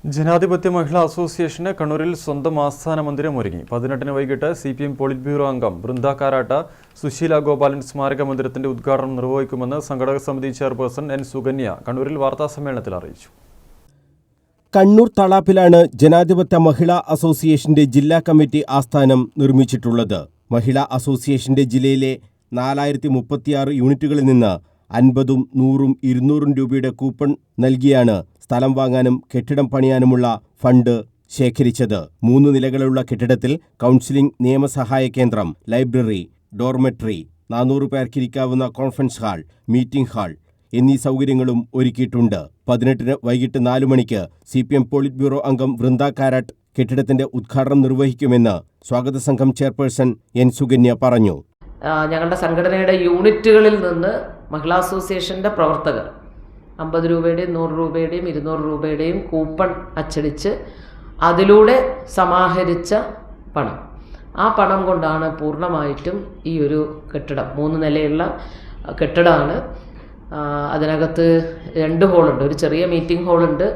ജനാധിപത്യ മഹിളാ അസോസിയേഷന് കണ്ണൂരിൽ സ്വന്തം ആസ്ഥാന മന്ദിരം ഒരുങ്ങി. 18-ന് വൈകിട്ട് CPM പോളിറ്റ് ബ്യൂറോ അംഗം ബൃന്ദ കാരാട്ട് സുശീല ഗോപാലൻ സ്മാരക മന്ദിരത്തിന്റെ ഉദ്ഘാടനം നിർവഹിക്കുമെന്ന് സംഘടക സമിതി ചെയർപേഴ്സൺ N. സുകന്യ കണ്ണൂരിൽ വാർത്താസമ്മേളനത്തിൽ അറിയിച്ചു. കണ്ണൂർ തളാപ്പിലാണ് ജനാധിപത്യ മഹിളാ അസോസിയേഷന്റെ ജില്ലാ കമ്മിറ്റി ആസ്ഥാനം നിർമ്മിച്ചിട്ടുള്ളത്. മഹിളാ അസോസിയേഷന്റെ ജില്ലയിലെ 4036 യൂണിറ്റുകളിൽ നിന്ന് 50, 100, 200 രൂപയുടെ കൂപ്പൺ നൽകിയാണ് സ്ഥലം വാങ്ങാനും കെട്ടിടം പണിയാനുമുള്ള ഫണ്ട് ശേഖരിച്ചത്. 3 നിലകളുള്ള കെട്ടിടത്തിൽ കൗൺസിലിംഗ്, നിയമസഹായ കേന്ദ്രം, ലൈബ്രറി, ഡോർമെട്രി, 400 പേർക്കിരിക്കാവുന്ന കോൺഫറൻസ് ഹാൾ, മീറ്റിംഗ് ഹാൾ എന്നീ സൗകര്യങ്ങളും ഒരുക്കിയിട്ടുണ്ട്. 18-ന് വൈകിട്ട് 4 മണിക്ക് CPM പോളിറ്റ് ബ്യൂറോ അംഗം ബൃന്ദ കാരാട്ട് കെട്ടിടത്തിന്റെ ഉദ്ഘാടനം നിർവഹിക്കുമെന്ന് സ്വാഗത സംഘം ചെയർപേഴ്സൺ N. സുകന്യ പറഞ്ഞു. ഞങ്ങളുടെ സംഘടനയുടെ യൂണിറ്റുകളിൽ നിന്ന് മഹിളാ അസോസിയേഷൻ്റെ പ്രവർത്തകർ 50 രൂപയുടെയും 100 രൂപയുടെയും 200 രൂപയുടെയും കൂപ്പൺ അച്ചടിച്ച് അതിലൂടെ സമാഹരിച്ച പണം, ആ പണം കൊണ്ടാണ് പൂർണ്ണമായിട്ടും ഈ ഒരു കെട്ടിടം, 3 നിലയുള്ള കെട്ടിടമാണ്. അതിനകത്ത് 2 ഹോളുണ്ട്, ഒരു ചെറിയ മീറ്റിംഗ് ഹോളുണ്ട്,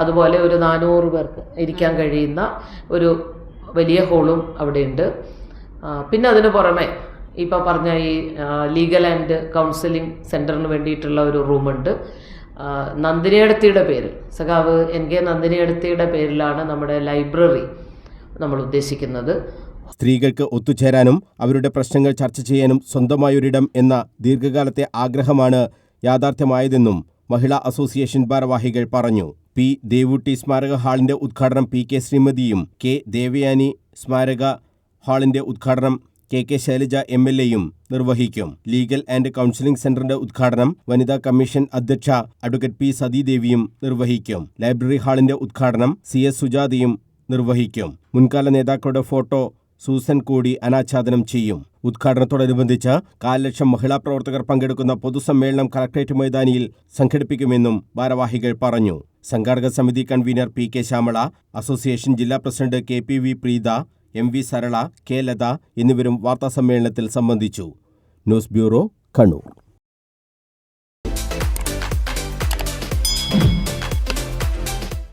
അതുപോലെ ഒരു 400 പേർക്ക് ഇരിക്കാൻ കഴിയുന്ന ഒരു വലിയ ഹോളും അവിടെയുണ്ട്. പിന്നെ അതിന് പുറമെ ഇപ്പോൾ പറഞ്ഞ ഈ ലീഗൽ ആൻഡ് കൗൺസിലിംഗ് സെൻറ്ററിന് വേണ്ടിയിട്ടുള്ള ഒരു റൂമുണ്ട്. നന്ദിനിയടത്തിയുടെ പേരിൽ, സഖാവ് NK നന്ദിനിയടത്തിയുടെ പേരിലാണ് നമ്മുടെ ലൈബ്രറി നമ്മൾ ഉദ്ദേശിക്കുന്നത്. സ്ത്രീകൾക്ക് ഒത്തുചേരാനും അവരുടെ പ്രശ്നങ്ങൾ ചർച്ച ചെയ്യാനും സ്വന്തമായൊരിടം എന്ന ദീർഘകാലത്തെ ആഗ്രഹമാണ് യാഥാർത്ഥ്യമായതെന്നും മഹിളാ അസോസിയേഷൻ ഭാരവാഹികൾ പറഞ്ഞു. P. ദേവൂട്ടി സ്മാരക ഹാളിന്റെ ഉദ്ഘാടനം P. K. ശ്രീമതിയും, K. ദേവയാനി സ്മാരക ഹാളിന്റെ ഉദ്ഘാടനം K. ശൈലജ MLA-യും നിർവഹിക്കും. ലീഗൽ ആൻഡ് കൗൺസിലിംഗ് സെന്ററിന്റെ ഉദ്ഘാടനം വനിതാ കമ്മീഷൻ അധ്യക്ഷ അഡ്വക്കേറ്റ് P. സതീദേവിയും നിർവഹിക്കും. ലൈബ്രറി ഹാളിന്റെ ഉദ്ഘാടനം CS സുജാതയും നിർവഹിക്കും. മുൻകാല നേതാക്കളുടെ ഫോട്ടോ സൂസൻ കൂടി അനാച്ഛാദനം ചെയ്യും. ഉദ്ഘാടനത്തോടനുബന്ധിച്ച് 1,00,000 മഹിളാ പ്രവർത്തകർ പങ്കെടുക്കുന്ന പൊതുസമ്മേളനം കളക്ട്രേറ്റ് മൈതാനിയിൽ സംഘടിപ്പിക്കുമെന്നും ഭാരവാഹികൾ പറഞ്ഞു. സംഘാടക സമിതി convener P. K. Shyamala, association ജില്ലാ president KPV Preetha, MV Sarala, K. Latha എന്നിവരും വാർത്താസമ്മേളനത്തിൽ സംബന്ധിച്ചു. News bureau, Kannur.